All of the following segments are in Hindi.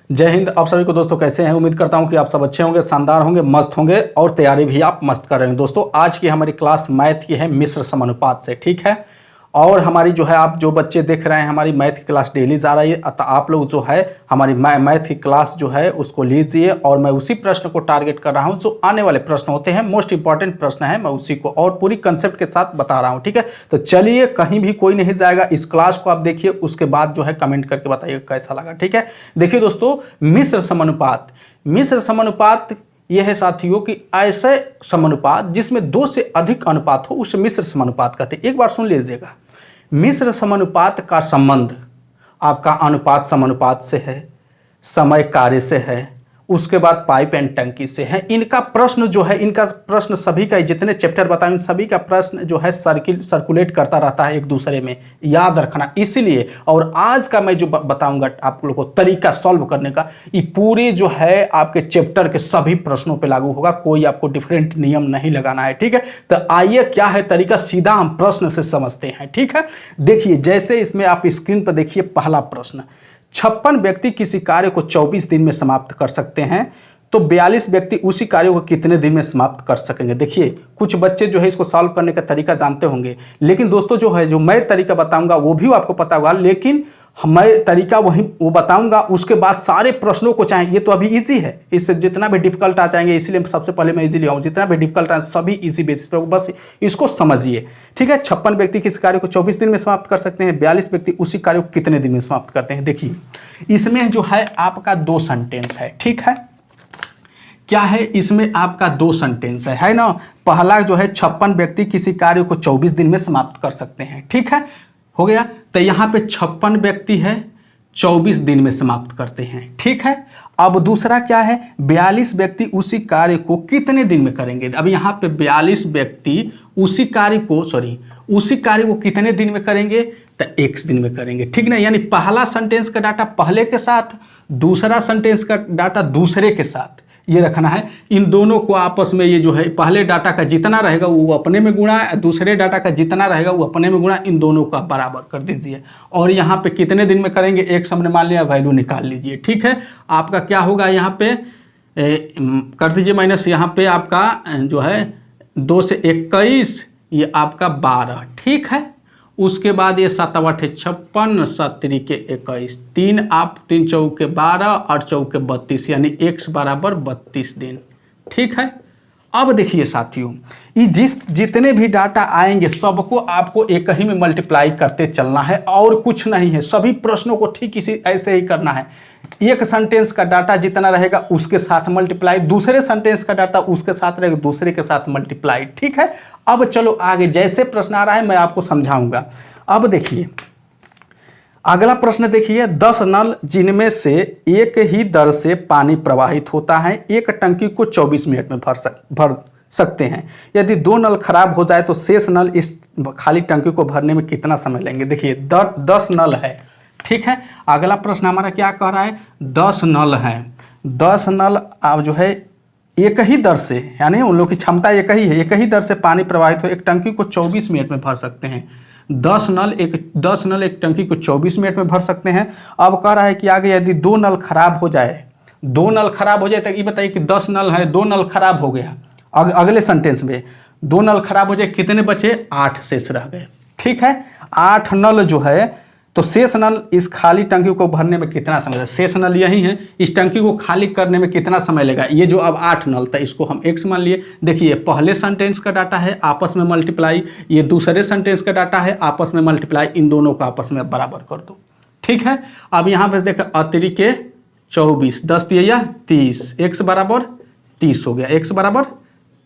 जय हिंद। आप सभी को दोस्तों कैसे हैं? उम्मीद करता हूं कि आप सब अच्छे होंगे, शानदार होंगे, मस्त होंगे और तैयारी भी आप मस्त कर रहे हैं। दोस्तों आज की हमारी क्लास मैथ की है मिश्र समानुपात से, ठीक है। और हमारी जो है आप जो बच्चे देख रहे हैं हमारी मैथ की क्लास डेली जा रही है, अतः आप लोग जो है हमारी मैथ की क्लास जो है उसको लीजिए। और मैं उसी प्रश्न को टारगेट कर रहा हूं जो आने वाले प्रश्न होते हैं, मोस्ट इंपॉर्टेंट प्रश्न है, मैं उसी को और पूरी कंसेप्ट के साथ बता रहा हूं, ठीक है। तो चलिए, कहीं भी कोई नहीं जाएगा, इस क्लास को आप देखिए, उसके बाद जो है कमेंट करके बताइए कैसा लगा, ठीक है। देखिए दोस्तों, मिश्र समानुपात यह है साथियों कि ऐसे समानुपात जिसमें दो से अधिक अनुपात हो उसे मिश्र समानुपात कहते हैं। एक बार सुन लीजिएगा, मिश्र समानुपात का संबंध आपका अनुपात समानुपात से है, समय कार्य से है, उसके बाद पाइप एंड टंकी से है। इनका प्रश्न जो है, इनका प्रश्न सभी का, जितने चैप्टर बताऊं इन सभी का प्रश्न जो है सर्कुलेट करता रहता है एक दूसरे में, याद रखना इसलिए। और आज का मैं जो बताऊंगा आप लोगों को तरीका सॉल्व करने का, ये पूरे जो है आपके चैप्टर के सभी प्रश्नों पे लागू होगा, कोई आपको डिफरेंट नियम नहीं लगाना है, ठीक है। तो आइए क्या है तरीका, सीधा हम प्रश्न से समझते हैं, ठीक है। देखिए, जैसे इसमें आप स्क्रीन पर देखिए पहला प्रश्न, 56 व्यक्ति किसी कार्य को 24 दिन में समाप्त कर सकते हैं, तो 42 व्यक्ति उसी कार्य को कितने दिन में समाप्त कर सकेंगे। देखिए, कुछ बच्चे जो है इसको सॉल्व करने का तरीका जानते होंगे, लेकिन दोस्तों जो है जो मैं तरीका बताऊंगा वो भी आपको पता होगा, लेकिन मैं तरीका वही वो बताऊंगा, उसके बाद सारे प्रश्नों को, चाहे ये तो अभी इजी है, इससे जितना भी डिफिकल्ट आ जाएंगे, इसलिए सबसे पहले मैं इजी लिया हूँ, जितना भी डिफिकल्ट आए सभी इजी बेसिस पर, बस इसको समझिए, ठीक है। 56 व्यक्ति किस कार्य को 24 दिन में समाप्त कर सकते हैं, 42 व्यक्ति उसी कार्य को कितने दिन में समाप्त करते हैं। देखिए, इसमें जो है आपका दो सेंटेंस है, ठीक है। क्या है इसमें आपका दो सेंटेंस है ना। पहला जो है 56 व्यक्ति किसी कार्य को 24 दिन में समाप्त कर सकते हैं, ठीक है, हो गया। तो यहाँ पे 56 व्यक्ति है, 24 दिन में समाप्त करते हैं, ठीक है। अब दूसरा क्या है, 42 व्यक्ति उसी कार्य को कितने दिन में करेंगे। अब यहाँ पे 42 व्यक्ति उसी कार्य को कितने दिन में करेंगे, तो 1 दिन में करेंगे, ठीक ना। यानी पहला सेंटेंस का डाटा पहले के साथ, दूसरा सेंटेंस का डाटा दूसरे के साथ, ये रखना है। इन दोनों को आपस में ये जो है, पहले डाटा का जितना रहेगा वो अपने में गुणा, दूसरे डाटा का जितना रहेगा वो अपने में गुणा, इन दोनों का बराबर कर दीजिए। और यहाँ पे कितने दिन में करेंगे, एक हमने मान लिया, वैल्यू निकाल लीजिए, ठीक है। आपका क्या होगा यहाँ पे कर दीजिए माइनस, यहाँ पे आपका जो है 2 से 21, ये आपका 12, ठीक है। उसके बाद ये 7 8 56, 7 के 21, 3 आप 3 चौके 12, 8 चौके 32, यानी x बराबर 32 दिन, ठीक है। अब देखिए साथियों, ये जितने भी डाटा आएंगे सबको आपको एक ही में मल्टीप्लाई करते चलना है, और कुछ नहीं है। सभी प्रश्नों को ठीक इसी ऐसे ही करना है। एक सेंटेंस का डाटा जितना रहेगा उसके साथ मल्टीप्लाई, दूसरे सेंटेंस का डाटा उसके साथ रहेगा दूसरे के साथ मल्टीप्लाई, ठीक है। अब चलो आगे, जैसे प्रश्न आ रहा है मैं आपको समझाऊंगा। अब देखिए अगला प्रश्न, देखिए 10 नल जिनमें से एक ही दर से पानी प्रवाहित होता है, एक टंकी को 24 मिनट में भर सकते हैं। यदि 2 नल खराब हो जाए तो शेष नल इस खाली टंकी को भरने में कितना समय लेंगे। देखिए 10 नल है, ठीक है। अगला प्रश्न हमारा क्या कह रहा है, 10 नल है, 10 नल आप जो है एक ही दर से, यानी उन लोगों की क्षमता एक ही है, एक ही दर से पानी प्रवाहित हो, एक टंकी को 24 मिनट में भर सकते हैं। 10 नल एक टंकी को 24 मिनट में भर सकते हैं। अब कह रहा है कि आगे यदि 2 नल खराब हो जाए, 2 नल खराब हो जाए, तो ये बताइए कि 10 नल है, 2 नल खराब हो गया, अगले सेंटेंस में 2 नल खराब हो जाए, कितने बचे, 8 शेष रह गए, ठीक है। 8 नल जो है, तो शेष नल इस खाली टंकी को भरने में कितना समय लगेगा। शेष नल यही है, इस टंकी को खाली करने में कितना समय लगेगा। ये जो अब 8 नल था इसको हम x मान लिए। देखिए पहले सेंटेंस का डाटा है, आपस में मल्टीप्लाई, ये दूसरे सेंटेंस का डाटा है, आपस में मल्टीप्लाई, इन दोनों को आपस में बराबर कर दो, ठीक है। अब यहाँ पे देखो अतिरिक्त 24, 10 दिया 30, x बराबर 30 हो गया, x बराबर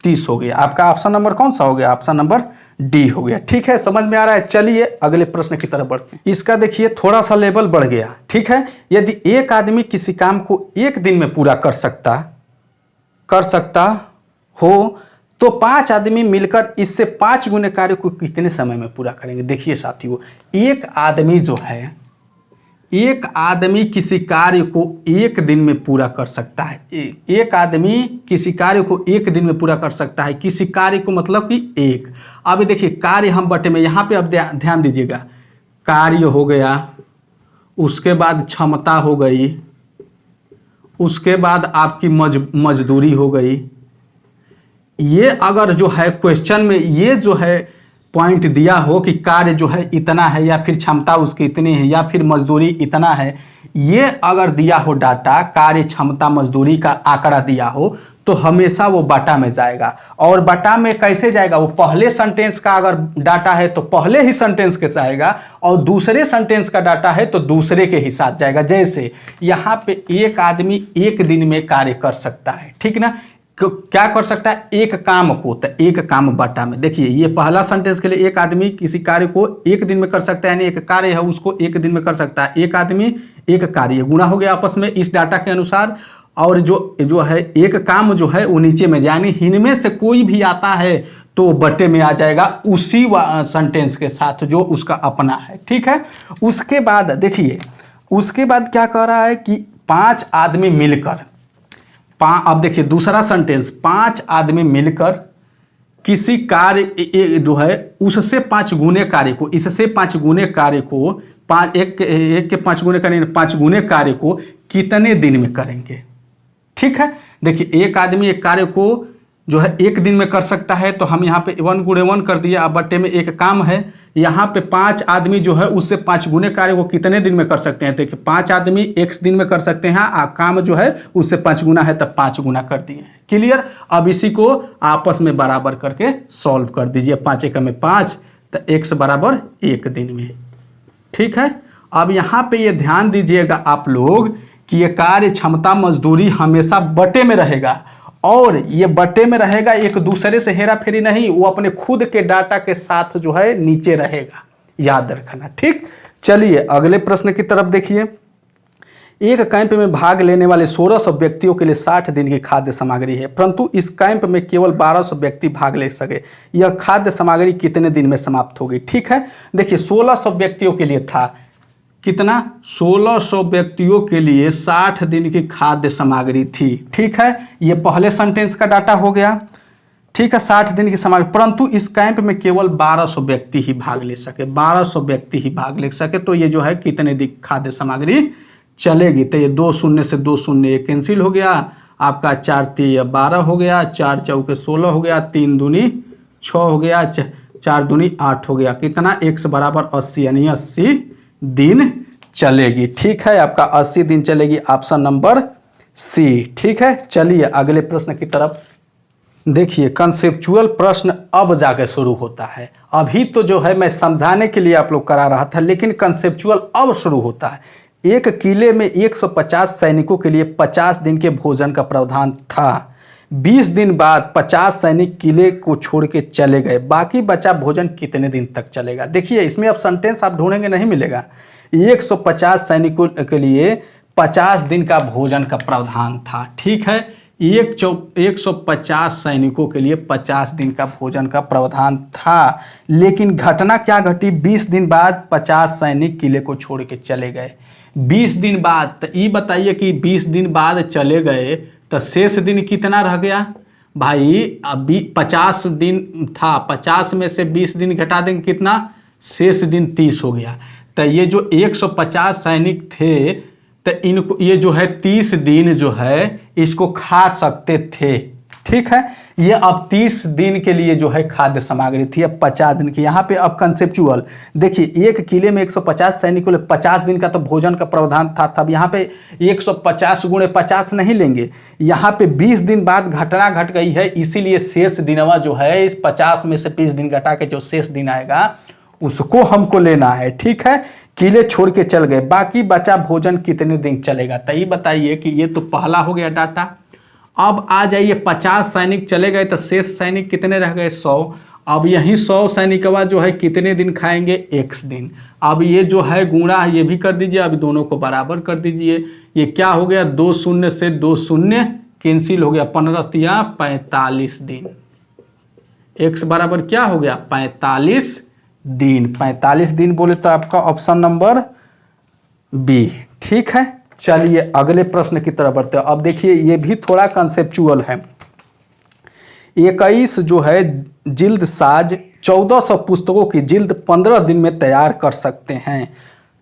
30 हो गया। आपका ऑप्शन नंबर कौन सा हो गया, ऑप्शन नंबर डी हो गया, ठीक है। समझ में आ रहा है। चलिए अगले प्रश्न की तरफ बढ़ते हैं। इसका देखिए थोड़ा सा लेवल बढ़ गया, ठीक है। यदि एक आदमी किसी काम को 1 दिन में पूरा कर सकता हो तो 5 आदमी मिलकर इससे 5 गुने कार्य को कितने समय में पूरा करेंगे। देखिए साथियों, एक आदमी किसी कार्य को 1 दिन में पूरा कर सकता है। एक आदमी किसी कार्य को 1 दिन में पूरा कर सकता है, किसी कार्य को मतलब कि 1। अब देखिए कार्य हम बटे में, यहाँ पे अब ध्यान दीजिएगा, कार्य हो गया, उसके बाद क्षमता हो गई, उसके बाद आपकी मजदूरी हो गई। ये अगर जो है क्वेश्चन में ये जो है पॉइंट दिया हो कि कार्य जो है इतना है या फिर क्षमता उसकी इतनी है या फिर मजदूरी इतना है, ये अगर दिया हो डाटा, कार्य क्षमता मजदूरी का आंकड़ा दिया हो, तो हमेशा वो बटा में जाएगा। और बटा में कैसे जाएगा? वो पहले सेंटेंस का अगर डाटा है तो पहले ही सेंटेंस के जाएगा, और दूसरे सेंटेंस का डाटा है तो दूसरे के ही साथ जाएगा। जैसे यहाँ पे एक आदमी एक दिन में कार्य कर सकता है, ठीक ना, क्या कर सकता है? एक काम को, तो एक काम बटा में। देखिए ये पहला सेंटेंस के लिए एक आदमी किसी कार्य को एक दिन में कर सकता है, यानी एक कार्य है उसको एक दिन में कर सकता है। एक आदमी एक कार्य, गुणा हो गया आपस में इस डाटा के अनुसार। और जो है एक काम जो है वो नीचे में, यानी इनमें से कोई भी आता है तो बटे में आ जाएगा उसी सेंटेंस के साथ जो उसका अपना है, ठीक है। उसके बाद देखिए, उसके बाद क्या कह रहा है कि 5 आदमी मिलकर, अब देखिए दूसरा सेंटेंस, 5 आदमी मिलकर किसी कार्य जो है उससे 5 गुने कार्य को, इससे 5 गुने कार्य को, एक के 5 गुने कार्य, 5 गुने कार्य को कितने दिन में करेंगे, ठीक है। देखिए एक आदमी एक कार्य को जो है एक दिन में कर सकता है, तो हम यहाँ पे 1 गुणे 1 कर दिया। अब बट्टे में एक काम है, यहाँ पे 5 आदमी जो है उससे 5 गुने कार्य को कितने दिन में कर सकते हैं? देखिए 5 आदमी एक दिन में कर सकते हैं, काम जो है उससे 5 गुना है, तब 5 गुना कर दिए हैं। क्लियर? अब इसी को आपस में बराबर करके सॉल्व कर दीजिए। 5 एकम में 5, तो x बराबर 1 दिन में, ठीक है। अब यहाँ पे ये ध्यान दीजिएगा आप लोग कि ये कार्य क्षमता मजदूरी हमेशा बटे में रहेगा, और ये बटे में रहेगा, एक दूसरे से हेरा फेरी नहीं, वो अपने खुद के डाटा के साथ जो है नीचे रहेगा, याद रखना, ठीक। चलिए अगले प्रश्न की तरफ देखिए। एक कैंप में भाग लेने वाले 1600 व्यक्तियों के लिए 60 दिन की खाद्य सामग्री है, परंतु इस कैंप में केवल 1200 व्यक्ति भाग ले सके। यह खाद्य सामग्री कितने दिन में समाप्त होगी? ठीक है, देखिए 1600 व्यक्तियों के लिए था, कितना? 1600 व्यक्तियों के लिए 60 दिन की खाद्य सामग्री थी, ठीक है। ये पहले सेंटेंस का डाटा हो गया, ठीक है, 60 दिन की सामग्री, परंतु इस कैंप में केवल 1200 व्यक्ति ही भाग ले सके, 1200 व्यक्ति ही भाग ले सके, तो ये जो है कितने दिन खाद्य सामग्री चलेगी? तो ये 2 शून्य से 2 शून्य ये कैंसिल हो गया, आपका 4 3 12 हो गया, 4 चौके 16 हो गया, 3 दूनी 6 हो गया, 4 दूनी 8 हो गया, कितना? x बराबर 80, यानी 80 दिन चलेगी, ठीक है। आपका 80 दिन चलेगी, ऑप्शन नंबर सी, ठीक है। चलिए अगले प्रश्न की तरफ देखिए। कंसेप्चुअल प्रश्न अब जाके शुरू होता है, अभी तो जो है मैं समझाने के लिए आप लोग करा रहा था, लेकिन कंसेप्चुअल अब शुरू होता है। एक किले में 150 सैनिकों के लिए 50 दिन के भोजन का प्रावधान था। 20 दिन बाद 50 सैनिक किले को छोड़ के चले गए, बाकी बचा भोजन कितने दिन तक चलेगा? देखिए इसमें अब सेंटेंस आप ढूंढेंगे नहीं मिलेगा। 150 सैनिकों के लिए 50 दिन का भोजन का प्रावधान था, ठीक है। 150 सैनिकों के लिए 50 दिन का भोजन का प्रावधान था, लेकिन घटना क्या घटी? 20 दिन बाद 50 सैनिक किले को छोड़ के चले गए। 20 दिन बाद, तो ये बताइए कि 20 दिन बाद चले गए तो शेष दिन कितना रह गया भाई? अभी 50 दिन था, 50 में से 20 दिन घटा देंगे, कितना? शेष दिन 30 हो गया। तो ये जो 150 सैनिक थे, तो इनको ये जो है 30 दिन जो है इसको खा सकते थे, ठीक है। ये अब 30 दिन के लिए जो है खाद्य सामग्री थी, अब 50 दिन की। यहाँ पे अब कंसेप्चुअल देखिए, एक किले में 150 सैनिकों के लिए 50 दिन का तो भोजन का प्रावधान था, तब यहाँ पे 150 गुणे 50 नहीं लेंगे, यहाँ पे 20 दिन बाद घटना घट गई है, इसीलिए शेष दिनवा जो है इस 50 में से 20 दिन घटा के जो शेष दिन आएगा उसको हमको लेना है, ठीक है। किले छोड़ के चल गए, बाकी बचा भोजन कितने दिन चलेगा? तो ये बताइए कि ये तो पहला हो गया डाटा। अब आ जाइए, 50 सैनिक चले गए तो शेष सैनिक कितने रह गए? 100। अब यही 100 सैनिकवा जो है कितने दिन खाएंगे? x दिन। अब ये जो है गुणा है ये भी कर दीजिए, अब दोनों को बराबर कर दीजिए। ये क्या हो गया? 2 शून्य से 2 शून्य कैंसिल हो गया, 15 तिया 45 दिन। x बराबर क्या हो गया? 45 दिन। 45 दिन बोले तो आपका ऑप्शन नंबर बी, ठीक है। चलिए अगले प्रश्न की तरफ बढ़ते हैं। अब देखिए ये भी थोड़ा कंसेप्चुअल है। 21 जो है जिल्द साज 1400 पुस्तकों की जिल्द 15 दिन में तैयार कर सकते हैं।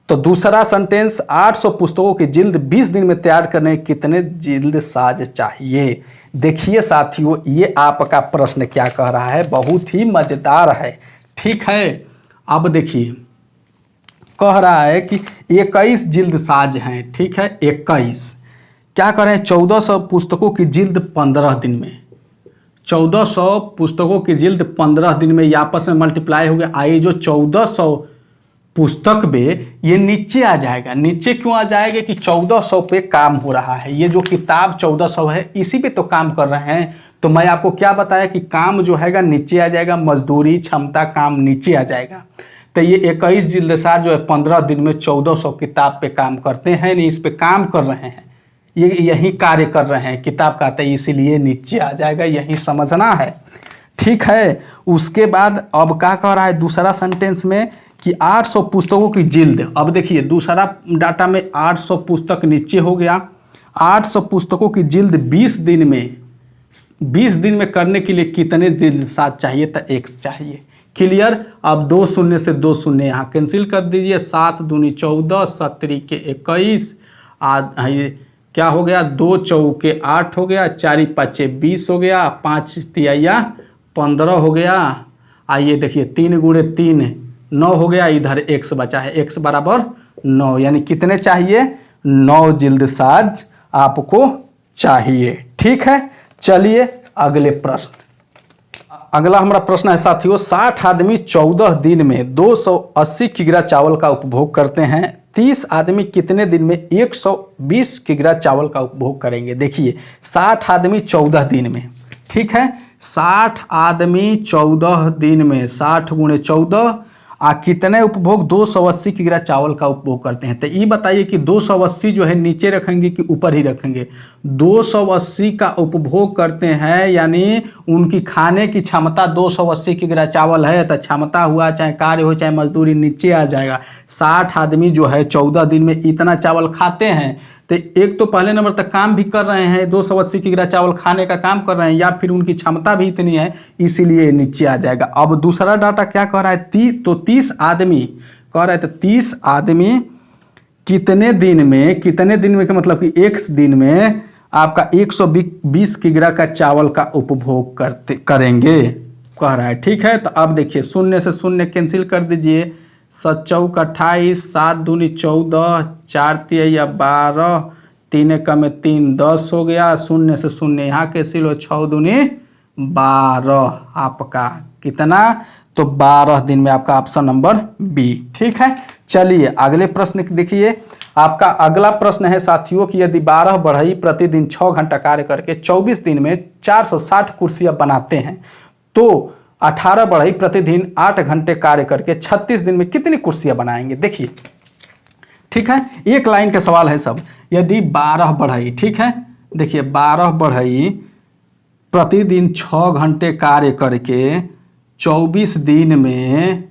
तो दूसरा सेंटेंस 800 पुस्तकों की जिल्द 20 दिन में तैयार करने कितने जिल्द साज चाहिए। देखिए साथियों, ये आपका प्रश्न क्या कह रहा है, बहुत ही मजेदार है। ठीक है, अब देखिए कह रहा है कि 21 जिल्द साज हैं। ठीक है, 21 क्या करें, 1400 पुस्तकों की जिल्द 15 दिन में, 1400 पुस्तकों की जिल्द 15 दिन में, ये आपस में मल्टीप्लाई हो गया। आइए जो 1400 पुस्तक पे ये नीचे आ जाएगा। नीचे क्यों आ जाएगा कि 1400 पे काम हो रहा है, ये जो किताब 1400 है इसी पे तो काम कर रहे हैं। तो मैं आपको क्या बताया कि काम जो हैगा नीचे आ जाएगा, मजदूरी क्षमता काम नीचे आ जाएगा। तो ये 21 जिल्दसाज जो है 15 दिन में 1400 किताब पे काम करते हैं, नहीं इस पे काम कर रहे हैं, ये यही कार्य कर रहे हैं, किताब कहते हैं, इसीलिए नीचे आ जाएगा, यही समझना है। ठीक है, उसके बाद अब क्या कह रहा है दूसरा सेंटेंस में कि 800 पुस्तकों की जिल्द। अब देखिए दूसरा डाटा में 800 पुस्तक नीचे हो गया, 800 पुस्तकों की जिल्द 20 दिन में करने के लिए कितने जिल्दसाज चाहिए, तो 1 चाहिए। क्लियर। अब 2 शून्य से 2 शून्य यहाँ कैंसिल कर दीजिए, 7 दूनी 14, 7 के 21, ये क्या हो गया, 2 चौके 8 हो गया, 4 5 20 हो गया, 5 तिया 15 हो गया। आइए देखिए 3 गुणे 3 9 हो गया, इधर x बचा है, x बराबर 9, यानी कितने चाहिए, 9 जिल्दसाज आपको चाहिए। ठीक है, चलिए अगले प्रश्न। अगला हमारा प्रश्न है साथियों, 60 आदमी 14 दिन में 280 किग्रा चावल का उपभोग करते हैं, 30 आदमी कितने दिन में 120 किग्रा चावल का उपभोग करेंगे। देखिए 60 आदमी 14 दिन में, ठीक है, 60 आदमी 14 दिन में, 60 गुणे 14 कितने उपभोग, 280 किग्रा चावल का उपभोग करते हैं। तो ये बताइए कि 280 जो है नीचे रखेंगे कि ऊपर ही रखेंगे। 280 का उपभोग करते हैं, यानी उनकी खाने की क्षमता 280 किग्रा चावल है, तो क्षमता हुआ चाहे कार्य हो चाहे मजदूरी नीचे आ जाएगा। 60 आदमी जो है 14 दिन में इतना चावल खाते हैं, तो एक तो पहले नंबर तक काम भी कर रहे हैं, 280 किग्रा चावल खाने का काम कर रहे हैं, या फिर उनकी क्षमता भी इतनी है, इसीलिए नीचे आ जाएगा। अब दूसरा डाटा क्या कह रहा है, 30 आदमी कह रहा है, तो 30 आदमी कितने दिन में का मतलब कि एक दिन में आपका 120 किग्रा का चावल का उपभोग करेंगे कह रहा है। ठीक है, तो अब देखिए शून्य से शून्य कैंसिल कर दीजिए, 7 चौक 28, 7 दूनी 14, 4 तिया 12, 3 कम 3 10 हो गया, शून्य से शून्य यहाँ कैंसिल हो, 6 दूनी 12 आपका कितना, तो 12 दिन में आपका ऑप्शन नंबर बी। ठीक है, चलिए अगले प्रश्न देखिए। आपका अगला प्रश्न है साथियों कि यदि 12 बढ़ई प्रतिदिन 6 घंटा कार्य करके 24 दिन में 460 कुर्सियां बनाते हैं, तो 18 बढ़ई प्रतिदिन 8 घंटे कार्य करके 36 दिन में कितनी कुर्सियां बनाएंगे। देखिए, ठीक है, एक लाइन का सवाल है सब। यदि 12 बढ़ई, ठीक है, देखिए 12 बढ़ई प्रतिदिन 6 घंटे कार्य करके 24 दिन में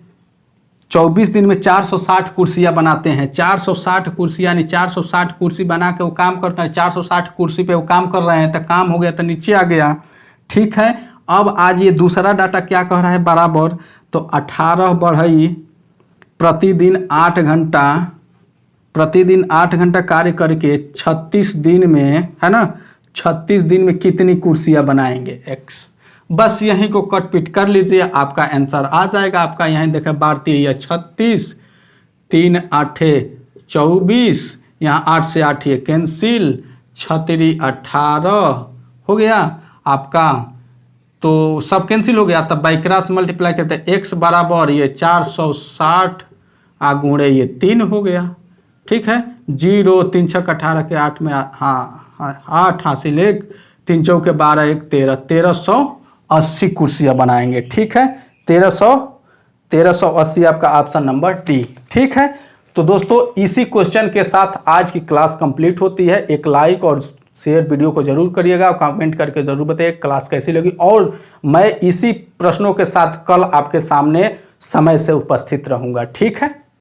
460 कुर्सियां बनाते हैं। 460 कुर्सी यानी 460 कुर्सी बना के वो काम करते हैं, 460 कुर्सी पे वो काम कर रहे हैं, तो काम हो गया, तो नीचे आ गया। ठीक है, अब आज ये दूसरा डाटा क्या कह रहा है, बराबर, तो 18 बढ़ई प्रतिदिन 8 घंटा कार्य करके 36 दिन में, है ना, 36 दिन में कितनी कुर्सियां बनाएंगे, x। बस यहीं को कट पिट कर लीजिए, आपका आंसर आ जाएगा। आपका यहीं देखें 12 36, 3 8 24, यहाँ 8 से 8 ये कैंसिल, 6 18 हो गया आपका, तो सब कैंसिल हो गया। तब बाई क्रॉस मल्टीप्लाई करते हैं, x बराबर ये 460 गुणे ये 3 हो गया। ठीक है, 0 3 6 18 के 8 में, हाँ 8 हासिल 1, 3 चौके 12 1 13, 1380 कुर्सियां बनाएंगे। ठीक है, 1380 आपका ऑप्शन नंबर डी। ठीक है, तो दोस्तों इसी क्वेश्चन के साथ आज की क्लास कंप्लीट होती है। एक लाइक और शेयर वीडियो को जरूर करिएगा, कमेंट करके जरूर बताइए क्लास कैसी लगी, और मैं इसी प्रश्नों के साथ कल आपके सामने समय से उपस्थित रहूंगा। ठीक है।